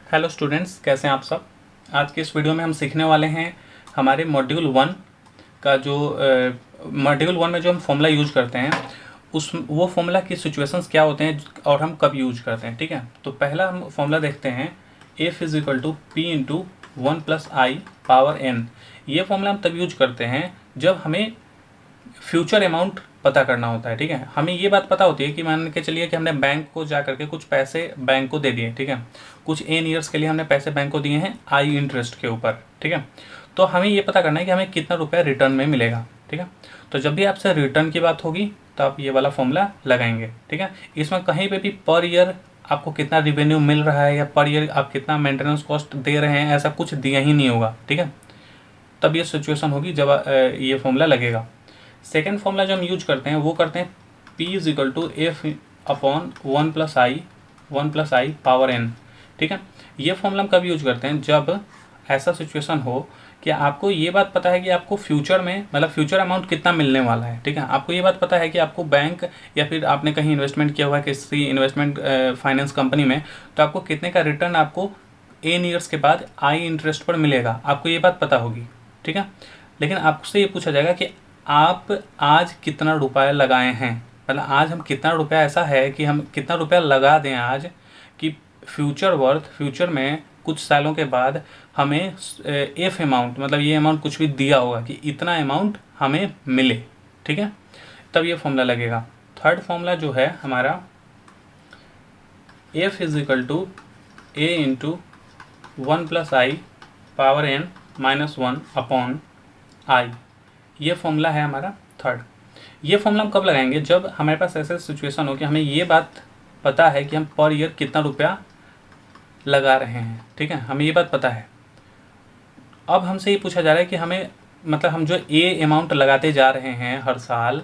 Hello students, कैसे हैं आप सब। आज के इस वीडियो में हम सीखने वाले हैं हमारे मॉड्यूल 1 का जो मॉड्यूल 1 में जो हम फॉर्मूला यूज करते हैं उस वो फॉर्मूला की सिचुएशंस क्या होते हैं और हम कब यूज करते हैं। ठीक है, तो पहला हम फॉर्मूला देखते हैं F is equal to P into 1 plus I power N. ये फॉर्मूला हम तब यूज करते हैं जब हमें फ्यूचर अमाउंट पता करना होता है। ठीक है, हमें ये बात पता होती है कि मान के चलिए कि हमने बैंक को जा करके कुछ पैसे बैंक को दे दिए। ठीक है, कुछ एन ईयर्स के लिए हमने पैसे बैंक को दिए हैं आई इंटरेस्ट के ऊपर। ठीक है, तो हमें ये पता करना है कि हमें कितना रुपया रिटर्न में मिलेगा। ठीक है, तो जब भी आपसे रिटर्न की बात होगी तो आप ये वाला फॉर्मूला लगाएंगे। ठीक है, इसमें कहीं पे भी पर ईयर आपको कितना रिवेन्यू मिल रहा है या पर ईयर आप कितना मेंटेनेंस कॉस्ट दे रहे हैं ऐसा कुछ दिया ही नहीं होगा। ठीक है, तब ये सिचुएशन होगी जब ये फॉर्मूला लगेगा। सेकेंड फॉर्मूला जो हम यूज करते हैं वो करते हैं P is equal to F upon 1 plus I power n। ठीक है, ये फॉर्मूला हम कब यूज करते हैं जब ऐसा सिचुएशन हो कि आपको ये बात पता है कि आपको फ्यूचर में मतलब फ्यूचर अमाउंट कितना मिलने वाला है। ठीक है, आपको ये बात पता है कि आपको बैंक या फिर आपने कहीं इन्वेस्टमेंट किया हुआ है किसी इन्वेस्टमेंट फाइनेंस कंपनी में, तो आपको कितने का रिटर्न आपको एन ईयर्स के बाद आई इंटरेस्ट पर मिलेगा, आपको ये बात पता होगी। ठीक है, लेकिन आपसे ये पूछा जाएगा कि आप आज कितना रुपया लगाए हैं, मतलब आज हम कितना रुपया ऐसा है कि हम कितना रुपया लगा दें आज कि फ्यूचर में कुछ सालों के बाद हमें एफ अमाउंट मतलब ये अमाउंट कुछ भी दिया होगा कि इतना अमाउंट हमें मिले। ठीक है, तब ये फॉर्मूला लगेगा। थर्ड फॉर्मूला जो है हमारा F is equal to A into 1 plus I power N minus 1 upon I. ये फॉर्मूला है हमारा थर्ड। ये फॉर्मूला हम कब लगाएंगे जब हमारे पास ऐसा सिचुएशन हो कि हमें ये बात पता है कि हम पर ईयर कितना रुपया लगा रहे हैं। ठीक है, हमें ये बात पता है। अब हमसे ये पूछा जा रहा है कि हमें मतलब हम जो ए अमाउंट लगाते जा रहे हैं हर साल,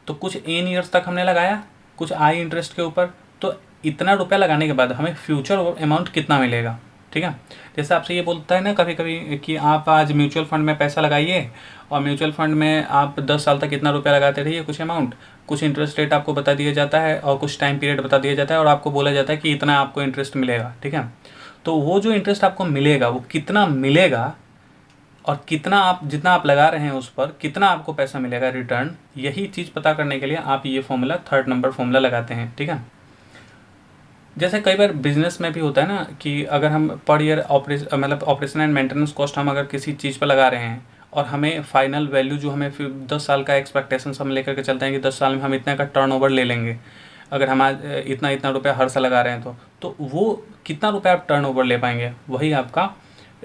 तो कुछ एन ईयर्स तक हमने लगाया कुछ आई इंटरेस्ट के ऊपर, तो इतना रुपया लगाने के बाद हमें फ्यूचर अमाउंट कितना मिलेगा। ठीक है, जैसे आपसे ये बोलता है ना कभी कभी कि आप आज म्यूचुअल फंड में पैसा लगाइए और म्यूचुअल फंड में आप 10 साल तक कितना रुपया लगाते रहिए, कुछ अमाउंट, कुछ इंटरेस्ट रेट आपको बता दिया जाता है और कुछ टाइम पीरियड बता दिया जाता है और आपको बोला जाता है कि इतना आपको इंटरेस्ट मिलेगा। ठीक है, तो वो जो इंटरेस्ट आपको मिलेगा वो कितना मिलेगा और कितना आप जितना आप लगा रहे हैं उस पर कितना आपको पैसा मिलेगा रिटर्न, यही चीज़ पता करने के लिए आप ये फॉर्मूला थर्ड नंबर फॉर्मूला लगाते हैं। ठीक है, जैसे कई बार बिजनेस में भी होता है ना कि अगर हम per year operation and maintenance cost हम अगर किसी चीज़ पर लगा रहे हैं और हमें फाइनल वैल्यू जो हमें फिर 10 साल का एक्सपेक्टेशन हम लेकर के चलते हैं कि 10 साल में हम इतना का टर्नओवर ले लेंगे, अगर हम आज इतना इतना रुपया हर साल लगा रहे हैं तो वो कितना रुपया आप टर्नओवर ले पाएंगे, वही आपका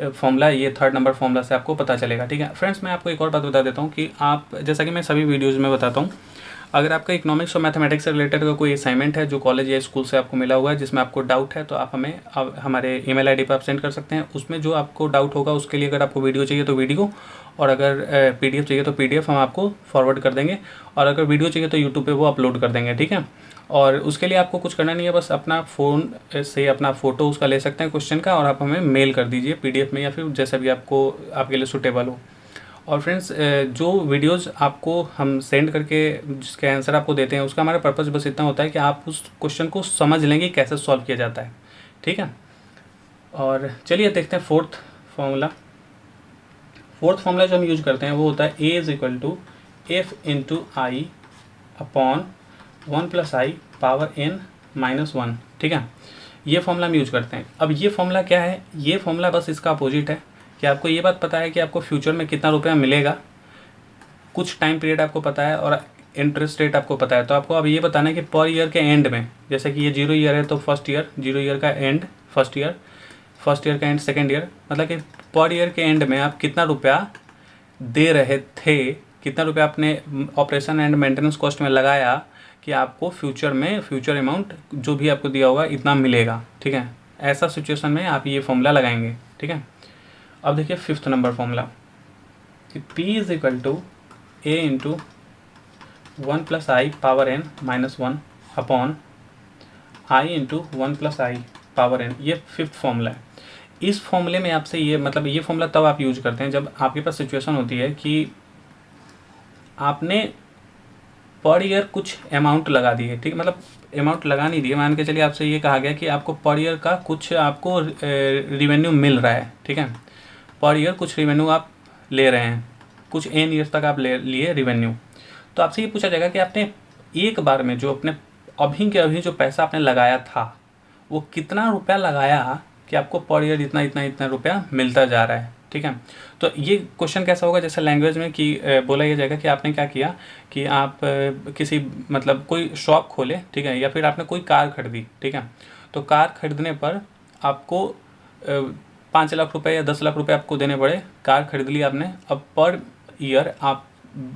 फॉर्मूला ये थर्ड नंबर फॉर्मूला से आपको पता चलेगा। ठीक है फ्रेंड्स, मैं आपको एक और बात बता देता हूँ कि आप जैसा कि मैं सभी वीडियोज़ में बताता हूँ, अगर आपका इकोनॉमिक्स और मैथमेटिक्स से रिलेटेड का कोई असाइनमेंट है जो कॉलेज या स्कूल से आपको मिला हुआ है जिसमें आपको डाउट है, तो आप हमें हमारे ईमेल आईडी पर आप सेंड कर सकते हैं। उसमें जो आपको डाउट होगा उसके लिए अगर आपको वीडियो चाहिए तो वीडियो, और अगर पीडीएफ चाहिए तो पीडीएफ हम आपको फॉरवर्ड कर देंगे, और अगर वीडियो चाहिए तो यूट्यूब पे वो अपलोड कर देंगे। ठीक है, और उसके लिए आपको कुछ करना नहीं है, बस अपना फ़ोन से अपना फ़ोटो उसका ले सकते हैं क्वेश्चन का और आप हमें मेल कर दीजिए पीडीएफ में या फिर जैसा भी आपको आपके लिए सूटेबल हो। और फ्रेंड्स, जो वीडियोस आपको हम सेंड करके जिसके आंसर आपको देते हैं उसका हमारा पर्पस बस इतना होता है कि आप उस क्वेश्चन को समझ लेंगे कैसे सॉल्व किया जाता है। ठीक है, और चलिए देखते हैं फोर्थ फॉर्मूला। फोर्थ फॉर्मूला जो हम यूज करते हैं वो होता है A is equal to F into i upon 1 plus I power N minus 1। ठीक है, ये फॉर्मूला हम यूज करते हैं। अब ये फॉर्मूला क्या है, ये फॉर्मूला बस इसका अपोजिट है कि आपको ये बात पता है कि आपको फ्यूचर में कितना रुपया मिलेगा, कुछ टाइम पीरियड आपको पता है और इंटरेस्ट रेट आपको पता है। तो आपको अब ये बताना है कि पर ईयर के एंड में, जैसे कि ये 0 ईयर है तो फर्स्ट ईयर, 0 ईयर का एंड फर्स्ट ईयर का एंड सेकेंड ईयर, मतलब कि पर ईयर के एंड में आप कितना रुपया दे रहे थे, कितना रुपया आपने ऑपरेशन एंड मेंटेनेंस कॉस्ट में लगाया कि आपको फ्यूचर में फ्यूचर अमाउंट जो भी आपको दिया होगा इतना मिलेगा। ठीक है, ऐसा सिचुएशन में आप ये फॉर्मूला लगाएंगे। ठीक है, अब देखिए फिफ्थ नंबर फॉर्मूला कि P is equal to A into 1 plus I power N minus 1 upon I into 1 plus I power N. ये फिफ्थ फॉर्मूला है। इस फॉर्मूले में आपसे ये मतलब ये फॉर्मूला तब आप यूज करते हैं जब आपके पास सिचुएशन होती है कि आपने पर ईयर कुछ अमाउंट लगा दिए, ठीक है, मतलब अमाउंट लगा नहीं दिए, मान के चलिए आपसे ये कहा गया कि आपको पर ईयर का कुछ आपको रिवेन्यू मिल रहा है, ठीक है, पर ईयर कुछ रिवेन्यू आप ले रहे हैं, कुछ एन ईयर्स तक आप ले लिए रिवेन्यू। तो आपसे ये पूछा जाएगा कि आपने एक बार में जो अपने अभी के अभी जो पैसा आपने लगाया था वो कितना रुपया लगाया कि आपको पर ईयर इतना इतना इतना रुपया मिलता जा रहा है, ठीक है। तो ये क्वेश्चन कैसा होगा, जैसे लैंग्वेज में कि बोला ये जाएगा कि आपने क्या किया कि आप किसी मतलब कोई शॉप खोले, ठीक है, या फिर आपने कोई कार खरीदी, ठीक है, तो कार खरीदने पर आपको 5 लाख रुपए या 10 लाख रुपए आपको देने पड़े, कार खरीद ली आपने, अब पर ईयर आप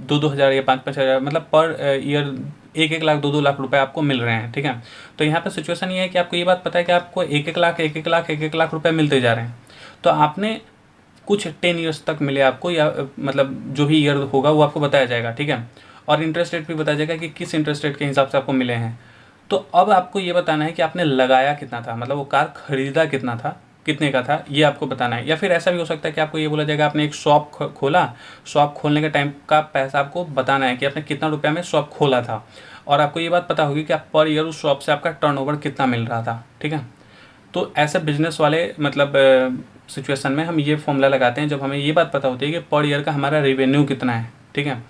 2-2 हज़ार या 5-5 हज़ार मतलब पर ईयर 1-1 लाख 2-2 लाख रुपए आपको मिल रहे हैं, ठीक है। तो यहाँ पर सिचुएशन ये है कि आपको ये बात पता है कि आपको 1-1 लाख 1-1 लाख 1-1 लाख रुपए मिलते जा रहे हैं, तो आपने कुछ 10 ईयर्स तक मिले आपको, या मतलब जो भी ईयर होगा वो आपको बताया जाएगा, ठीक है, और इंटरेस्ट रेट भी बताया जाएगा कि किस इंटरेस्ट रेट के हिसाब से आपको मिले हैं। तो अब आपको ये बताना है कि आपने लगाया कितना था, मतलब वो कार खरीदा कितना था, कितने का था, ये आपको बताना है। या फिर ऐसा भी हो सकता है कि आपको ये बोला जाएगा आपने एक शॉप खोला, शॉप खोलने के टाइम का पैसा आपको बताना है कि आपने कितना रुपया में शॉप खोला था, और आपको ये बात पता होगी कि आप पर ईयर उस शॉप से आपका टर्नओवर कितना मिल रहा था, ठीक है। तो ऐसे बिजनेस वाले मतलब सिचुएशन में हम ये फॉर्मूला लगाते हैं जब हमें ये बात पता होती है कि पर ईयर का हमारा रेवेन्यू कितना है, ठीक है।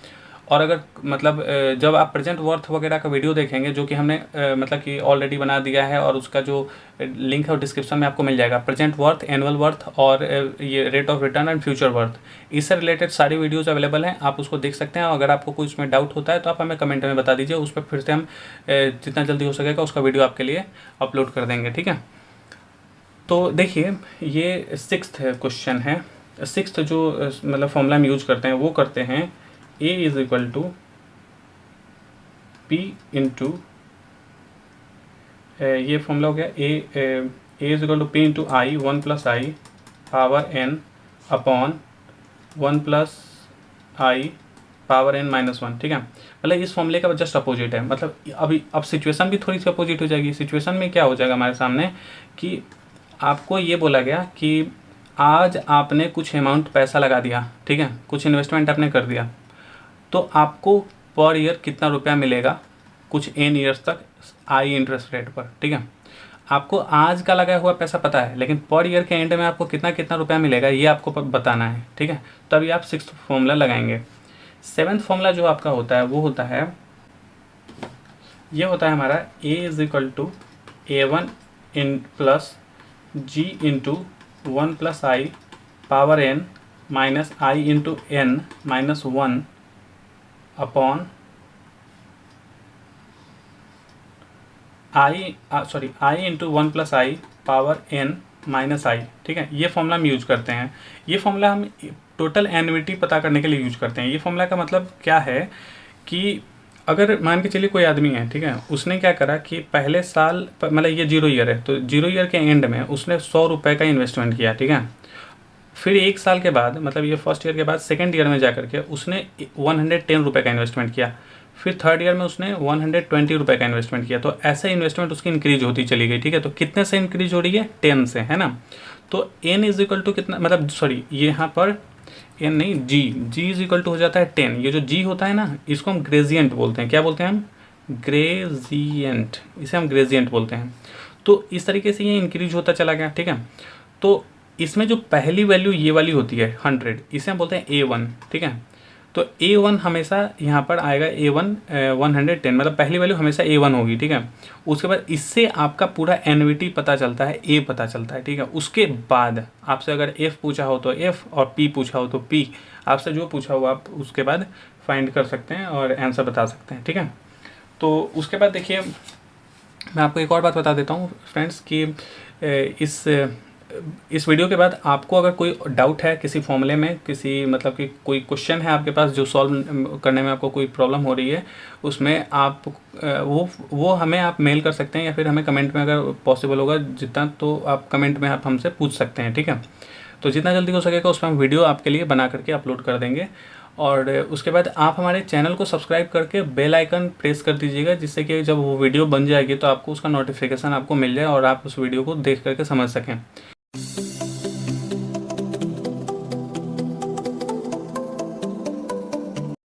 और अगर मतलब जब आप प्रेजेंट वर्थ वगैरह का वीडियो देखेंगे जो कि हमने मतलब कि ऑलरेडी बना दिया है, और उसका जो लिंक है वो डिस्क्रिप्शन में आपको मिल जाएगा, प्रेजेंट वर्थ, एनुअल वर्थ और ये rate of return and future worth, इससे रिलेटेड सारी वीडियोज़ अवेलेबल हैं, आप उसको देख सकते हैं। अगर आपको कोई उसमें डाउट होता है तो आप हमें कमेंट में बता दीजिए, उस पर फिर से हम जितना जल्दी हो सकेगा उसका वीडियो आपके लिए अपलोड कर देंगे, ठीक है। तो देखिए ये 6th क्वेश्चन है। 6th जो मतलब फॉर्मूला हम यूज करते हैं वो करते हैं A is equal to P into, ये फॉर्मूला हो गया A is equal to P into I 1 plus I power n upon 1 plus I power n minus 1, ठीक है। मतलब इस फॉर्मूले का जस्ट अपोजिट है, मतलब अभी अब सिचुएशन भी थोड़ी सी अपोजिट हो जाएगी। सिचुएशन में क्या हो जाएगा हमारे सामने कि आपको ये बोला गया कि आज आपने कुछ अमाउंट पैसा लगा दिया, ठीक है, कुछ इन्वेस्टमेंट आपने कर दिया, तो आपको पर ईयर कितना रुपया मिलेगा कुछ एन ईयर्स तक आई इंटरेस्ट रेट पर, ठीक है। आपको आज का लगाया हुआ पैसा पता है, लेकिन पर ईयर के एंड में आपको कितना कितना रुपया मिलेगा ये आपको बताना है, ठीक है। तभी आप 6th फॉर्मूला लगाएंगे। 7th फॉर्मूला जो आपका होता है वो होता है, ये होता है हमारा A is equal to A1 in plus G into 1 plus I power n minus i into n minus 1 upon I into 1 plus I power n minus i, ठीक है। ये फॉर्मूला हम यूज करते हैं। ये फॉर्मूला हम टोटल एन्युइटी पता करने के लिए यूज करते हैं। ये फॉर्मूला का मतलब क्या है कि अगर मान के चलिए कोई आदमी है, ठीक है, उसने क्या करा कि पहले साल मतलब ये 0 ईयर है, तो 0 ईयर के एंड में उसने 100 रुपये का इन्वेस्टमेंट किया, ठीक है। फिर 1 साल के बाद मतलब ये फर्स्ट ईयर के बाद सेकंड ईयर में जाकर के उसने 110 रुपये का इन्वेस्टमेंट किया, फिर थर्ड ईयर में उसने 120 रुपये का इन्वेस्टमेंट किया। तो ऐसे इन्वेस्टमेंट उसकी इंक्रीज होती चली गई, ठीक है। तो कितने से इंक्रीज हो रही है? 10 से, है ना। तो n इज इक्वल टू कितना, मतलब सॉरी यहाँ पर n नहीं, g इज इक्वल टू हो जाता है 10। ये जो g होता है ना इसको हम ग्रेजियंट बोलते हैं। क्या बोलते हैं हम? ग्रेजियंट, इसे हम ग्रेजियंट बोलते हैं। तो इस तरीके से ये इंक्रीज होता चला गया, ठीक है। तो इसमें जो पहली वैल्यू ये वाली होती है 100, इसे हम बोलते हैं A1, ठीक है। तो A1 हमेशा यहाँ पर आएगा A1 110, मतलब पहली वैल्यू हमेशा A1 होगी, ठीक है। उसके बाद इससे आपका पूरा एन्युइटी पता चलता है, A पता चलता है, ठीक है। उसके बाद आपसे अगर F पूछा हो तो F और P पूछा हो तो P, आपसे जो पूछा हो आप उसके बाद फाइंड कर सकते हैं और आंसर बता सकते हैं, ठीक है। तो उसके बाद देखिए मैं आपको एक और बात बता देता हूँ फ्रेंड्स कि इस वीडियो के बाद आपको अगर कोई डाउट है किसी फॉर्मूले में, किसी मतलब कि कोई क्वेश्चन है आपके पास जो सॉल्व करने में आपको कोई प्रॉब्लम हो रही है, उसमें आप वो हमें आप मेल कर सकते हैं, या फिर हमें कमेंट में अगर पॉसिबल होगा जितना, तो आप कमेंट में आप हमसे पूछ सकते हैं, ठीक है। तो जितना जल्दी हो सकेगा उस पर हम वीडियो आपके लिए बना करके अपलोड कर देंगे। और उसके बाद आप हमारे चैनल को सब्सक्राइब करके बेल आइकन प्रेस कर दीजिएगा, जिससे कि जब वो वीडियो बन जाएगी तो आपको उसका नोटिफिकेशन आपको मिल जाए और आप उस वीडियो को देख करके समझ सकें।